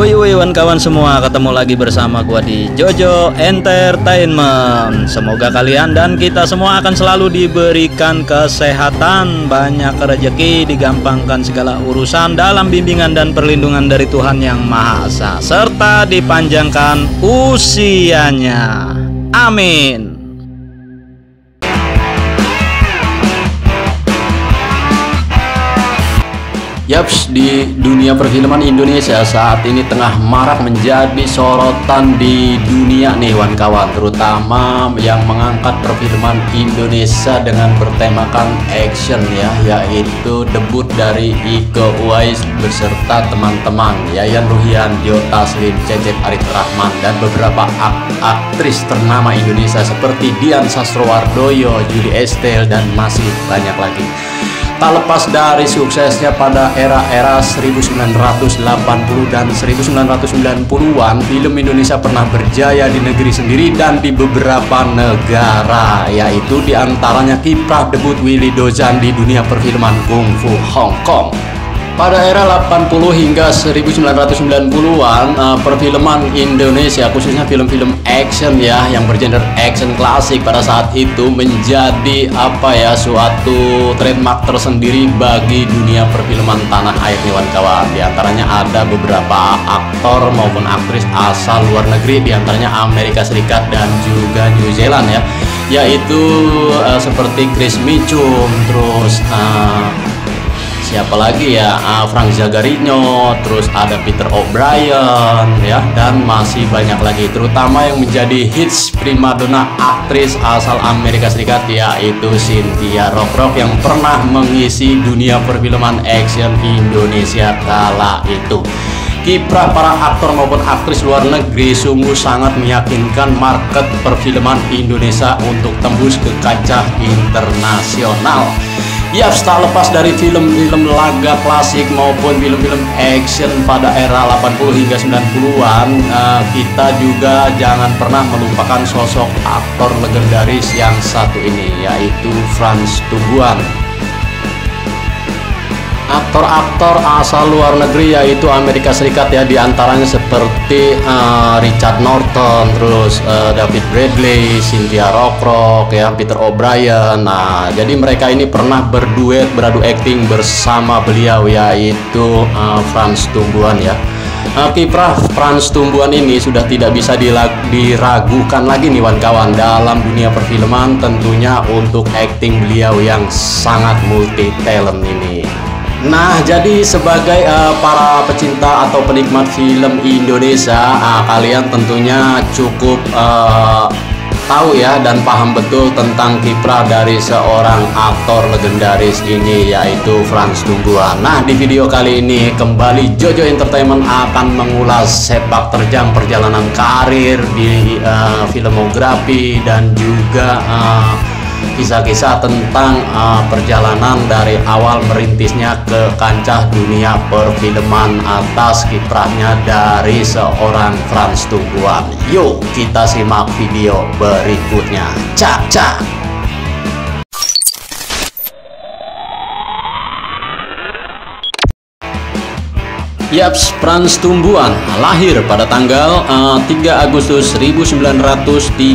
Woi kawan semua, ketemu lagi bersama gua di Jojo Entertainment. Semoga kalian dan kita semua akan selalu diberikan kesehatan, banyak rezeki, digampangkan segala urusan dalam bimbingan dan perlindungan dari Tuhan Yang Maha Esa, serta dipanjangkan usianya. Amin. Yaps, di dunia perfilman Indonesia saat ini tengah marak menjadi sorotan di dunia nih kawan-kawan, terutama yang mengangkat perfilman Indonesia dengan bertemakan action ya, yaitu debut dari Iko Uwais beserta teman-teman Yayan Ruhian, Joe Taslim, Cecep Arif Rahman, dan beberapa aktris ternama Indonesia seperti Dian Sastrowardoyo, Julie Estelle, dan masih banyak lagi. Tak lepas dari suksesnya pada era-era 1980 dan 1990-an, film Indonesia pernah berjaya di negeri sendiri dan di beberapa negara, yaitu diantaranya kiprah debut Willy Dozan di dunia perfilman kungfu Hong Kong. Pada era 80 hingga 1990-an, perfilman Indonesia, khususnya film-film action ya, yang bergenre action klasik pada saat itu menjadi suatu trademark tersendiri bagi dunia perfilman tanah air nih kawan. Di antaranya ada beberapa aktor maupun aktris asal luar negeri, di antaranya Amerika Serikat dan juga New Zealand ya, yaitu seperti Chris Michum, terus siapa lagi ya, Frank Zagarino, terus ada Peter O'Brien ya, dan masih banyak lagi, terutama yang menjadi hits primadona aktris asal Amerika Serikat yaitu Cynthia Rothrock yang pernah mengisi dunia perfilman action Indonesia kala itu. Kiprah para aktor maupun aktris luar negeri sungguh sangat meyakinkan market perfilman Indonesia untuk tembus ke kancah internasional. Ya, tak lepas dari film-film laga klasik maupun film-film action pada era 80 hingga 90-an, kita juga jangan pernah melupakan sosok aktor legendaris yang satu ini, yaitu Frans Tumbuan. Aktor-aktor asal luar negeri yaitu Amerika Serikat ya, diantaranya seperti Richard Norton, terus David Bradley, Cynthia Rothrock ya, Peter O'Brien. Nah, jadi mereka ini pernah beradu acting bersama beliau, yaitu Frans Tumbuan ya. Kiprah Frans Tumbuan ini sudah tidak bisa diragukan lagi nih kawan dalam dunia perfilman, tentunya untuk acting beliau yang sangat multi talent ini. Nah, jadi sebagai para pecinta atau penikmat film Indonesia, kalian tentunya cukup tahu ya dan paham betul tentang kiprah dari seorang aktor legendaris ini, yaitu Frans Tumbuan. Nah, di video kali ini kembali Jojo Entertainment akan mengulas sepak terjang perjalanan karir di filmografi dan juga kisah-kisah tentang perjalanan dari awal merintisnya ke kancah dunia perfilman atas kiprahnya dari seorang Frans Tumbuan. Yuk kita simak video berikutnya. Cak. Yaps, Frans Tumbuan lahir pada tanggal 3 Agustus 1939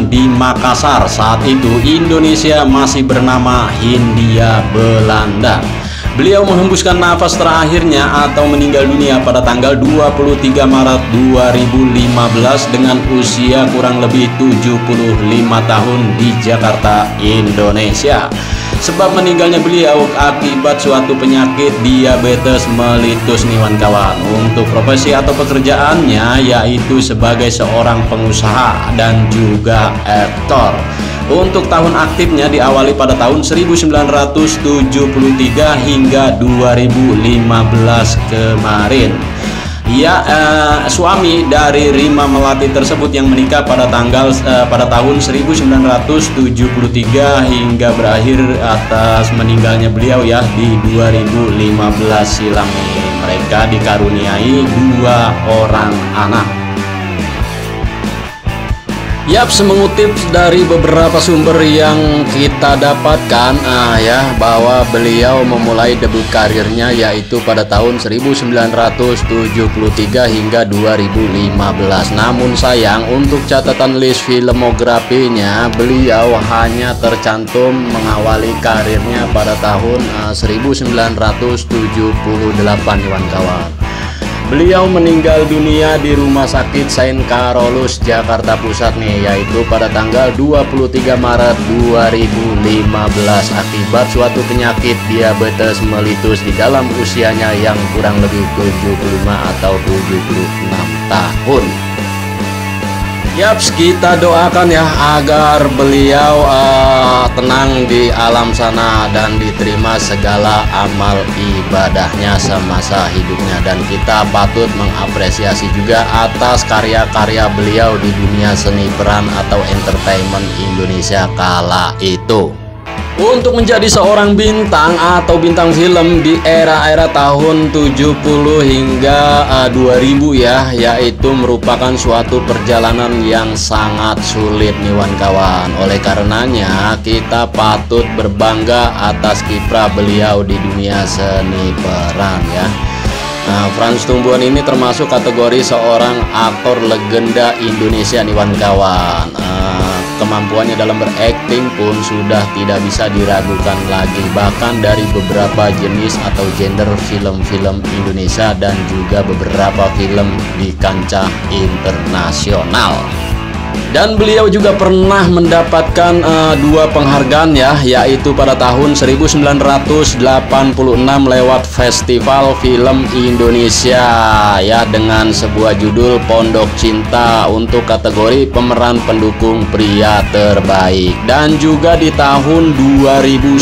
di Makassar. Saat itu Indonesia masih bernama Hindia Belanda. Beliau menghembuskan nafas terakhirnya atau meninggal dunia pada tanggal 23 Maret 2015 dengan usia kurang lebih 75 tahun di Jakarta, Indonesia. Sebab meninggalnya beliau akibat suatu penyakit diabetes melitus nih kawan. Untuk profesi atau pekerjaannya yaitu sebagai seorang pengusaha dan juga aktor. Untuk tahun aktifnya diawali pada tahun 1973 hingga 2015 kemarin. Ya, suami dari Rima Melati tersebut yang menikah pada tahun 1973 hingga berakhir atas meninggalnya beliau ya di 2015 silam. Mereka dikaruniai 2 orang anak. Yap, mengutip dari beberapa sumber yang kita dapatkan ya, bahwa beliau memulai debut karirnya yaitu pada tahun 1973 hingga 2015. Namun sayang, untuk catatan list filmografinya beliau hanya tercantum mengawali karirnya pada tahun 1978 kawan-kawan. Beliau meninggal dunia di Rumah Sakit Saint Carolus, Jakarta Pusat nih, yaitu pada tanggal 23 Maret 2015 akibat suatu penyakit diabetes mellitus di dalam usianya yang kurang lebih 75 atau 76 tahun. Yaps, kita doakan ya agar beliau tenang di alam sana dan diterima segala amal ibadahnya semasa hidupnya, dan kita patut mengapresiasi juga atas karya-karya beliau di dunia seni peran atau entertainment Indonesia kala itu. Untuk menjadi seorang bintang atau bintang film di era-era tahun 70 hingga 2000 ya, yaitu merupakan suatu perjalanan yang sangat sulit nih kawan. Oleh karenanya kita patut berbangga atas kiprah beliau di dunia seni peran ya. Frans Tumbuhan ini termasuk kategori seorang aktor legenda Indonesia nih kawan. Kemampuannya dalam berakting pun sudah tidak bisa diragukan lagi, bahkan dari beberapa jenis atau genre film-film Indonesia dan juga beberapa film di kancah internasional. Dan beliau juga pernah mendapatkan dua penghargaan ya, yaitu pada tahun 1986 lewat Festival Film Indonesia ya, dengan sebuah judul Pondok Cinta untuk kategori pemeran pendukung pria terbaik. Dan juga di tahun 2009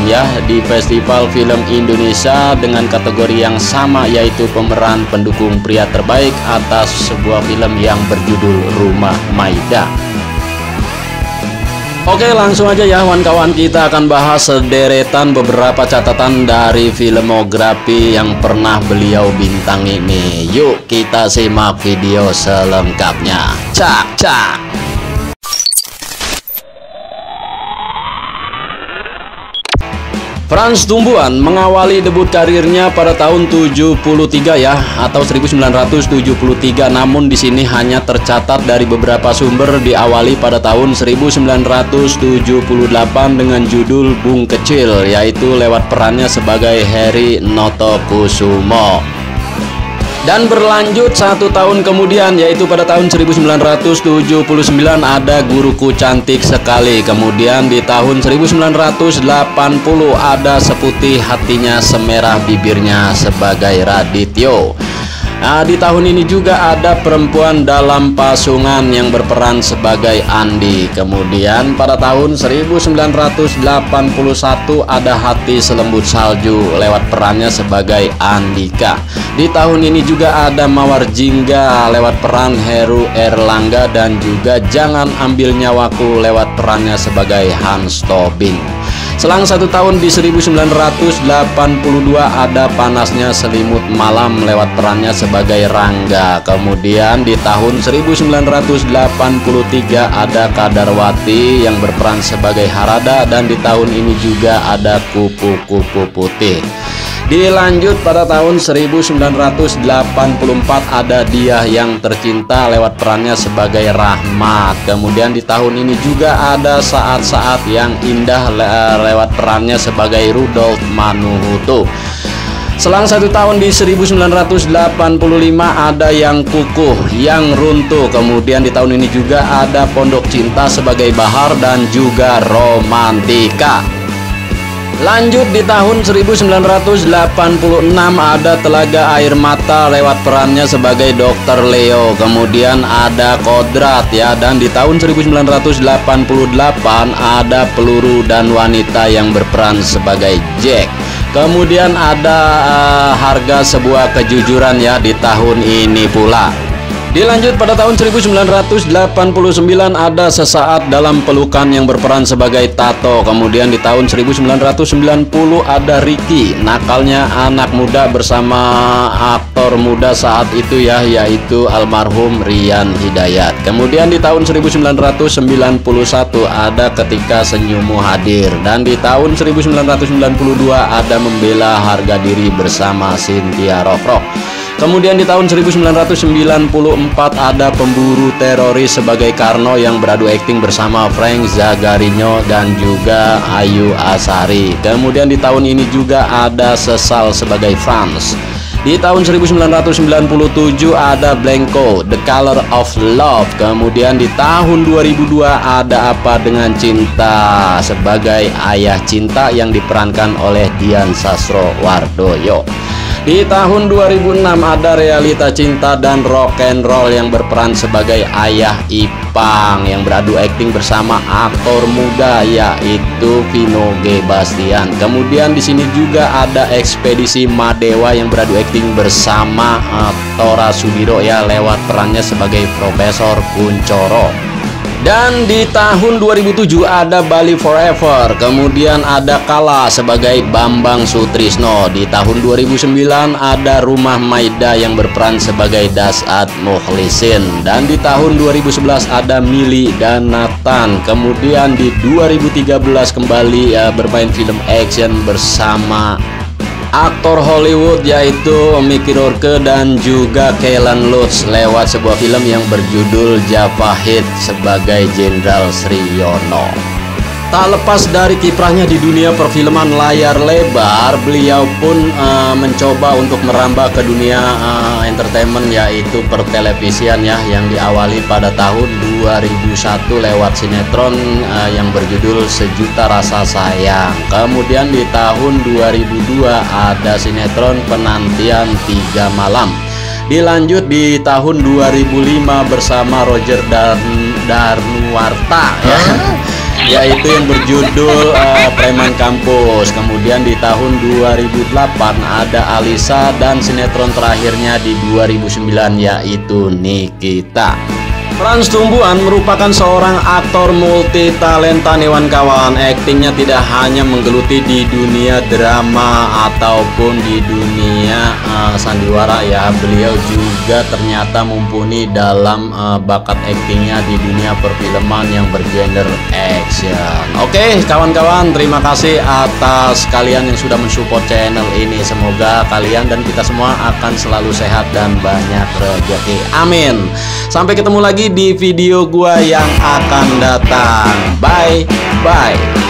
ya, di Festival Film Indonesia dengan kategori yang sama, yaitu pemeran pendukung pria terbaik atas sebuah film yang berjudul Rumah Maida. Oke, langsung aja ya kawan-kawan, kita akan bahas sederetan beberapa catatan dari filmografi yang pernah beliau bintangi nih. Yuk kita simak video selengkapnya. Cak cak. Frans Tumbuhan mengawali debut karirnya pada tahun 73 ya, atau 1973. Namun di sini hanya tercatat dari beberapa sumber diawali pada tahun 1978 dengan judul Bung Kecil, yaitu lewat perannya sebagai Heri Notokusumo. Dan berlanjut 1 tahun kemudian, yaitu pada tahun 1979 ada Guruku Cantik Sekali. Kemudian di tahun 1980 ada Seputih Hatinya Semerah Bibirnya sebagai Radityo. Nah, di tahun ini juga ada Perempuan Dalam Pasungan yang berperan sebagai Andi. Kemudian pada tahun 1981 ada Hati Selembut Salju lewat perannya sebagai Andika. Di tahun ini juga ada Mawar Jingga lewat peran Heru Erlangga, dan juga Jangan Ambil Nyawaku lewat perannya sebagai Hans Tobing. Selang 1 tahun di 1982 ada Panasnya Selimut Malam lewat perannya sebagai Rangga. Kemudian di tahun 1983 ada Kadarwati yang berperan sebagai Harada, dan di tahun ini juga ada Kupu-Kupu Putih. Dilanjut pada tahun 1984 ada Dia Yang Tercinta lewat perannya sebagai Rahmat. Kemudian di tahun ini juga ada Saat-Saat Yang Indah lewat perannya sebagai Rudolf Manuhutu. Selang 1 tahun di 1985 ada Yang Kukuh, Yang Runtuh. Kemudian di tahun ini juga ada Pondok Cinta sebagai Bahar dan juga Romantika. Lanjut di tahun 1986 ada Telaga Air Mata lewat perannya sebagai Dr. Leo. Kemudian ada Kodrat ya, dan di tahun 1988 ada Peluru dan Wanita yang berperan sebagai Jack. Kemudian ada Harga Sebuah Kejujuran ya di tahun ini pula. Dilanjut pada tahun 1989 ada Sesaat Dalam Pelukan yang berperan sebagai Tato. Kemudian di tahun 1990 ada Ricky, nakalnya anak muda bersama aktor muda saat itu ya, yaitu almarhum Rian Hidayat. Kemudian di tahun 1991 ada Ketika Senyummu Hadir. Dan di tahun 1992 ada Membela Harga Diri bersama Cynthia Rockrock. Kemudian di tahun 1994 ada Pemburu Teroris sebagai Karno yang beradu akting bersama Frank Zagarino dan juga Ayu Asari. Kemudian di tahun ini juga ada Sesal sebagai Franz. Di tahun 1997 ada Blanco, The Color of Love. Kemudian di tahun 2002 ada Apa Dengan Cinta sebagai ayah cinta yang diperankan oleh Dian Sastrowardoyo. Di tahun 2006 ada Realita Cinta dan Rock and Roll yang berperan sebagai ayah Ipang yang beradu akting bersama aktor muda yaitu Vino G. Bastian. Kemudian di sini juga ada Ekspedisi Madewa yang beradu akting bersama Tora Sudiro ya, lewat perannya sebagai Profesor Kuncoro. Dan di tahun 2007 ada Bali Forever. Kemudian ada Kala sebagai Bambang Sutrisno. Di tahun 2009 ada Rumah Maida yang berperan sebagai Dasat Mukhlisin. Dan di tahun 2011 ada Mili dan Nathan. Kemudian di 2013 kembali bermain film action bersama aktor Hollywood yaitu Mickey Rourke dan juga Kailan Lutz lewat sebuah film yang berjudul Japahit sebagai Jenderal Sriyono. Tak lepas dari kiprahnya di dunia perfilman layar lebar, beliau pun mencoba untuk merambah ke dunia entertainment yaitu pertelevisian ya, yang diawali pada tahun 2001 lewat sinetron yang berjudul Sejuta Rasa Sayang. Kemudian di tahun 2002 ada sinetron Penantian 3 Malam. Dilanjut di tahun 2005 bersama Roger Danuarta ya, yaitu yang berjudul Preman Kampus. Kemudian di tahun 2008 ada Alisa dan sinetron terakhirnya di 2009 yaitu Nikita. Frans Tumbuhan merupakan seorang aktor multi talenta nih kawan. Aktingnya tidak hanya menggeluti di dunia drama ataupun di dunia sandiwara ya, beliau juga ternyata mumpuni dalam bakat aktingnya di dunia perfilman yang bergenre action. Oke kawan-kawan, terima kasih atas kalian yang sudah mensupport channel ini. Semoga kalian dan kita semua akan selalu sehat dan banyak rezeki. Amin. Sampai ketemu lagi di video gua yang akan datang. Bye bye.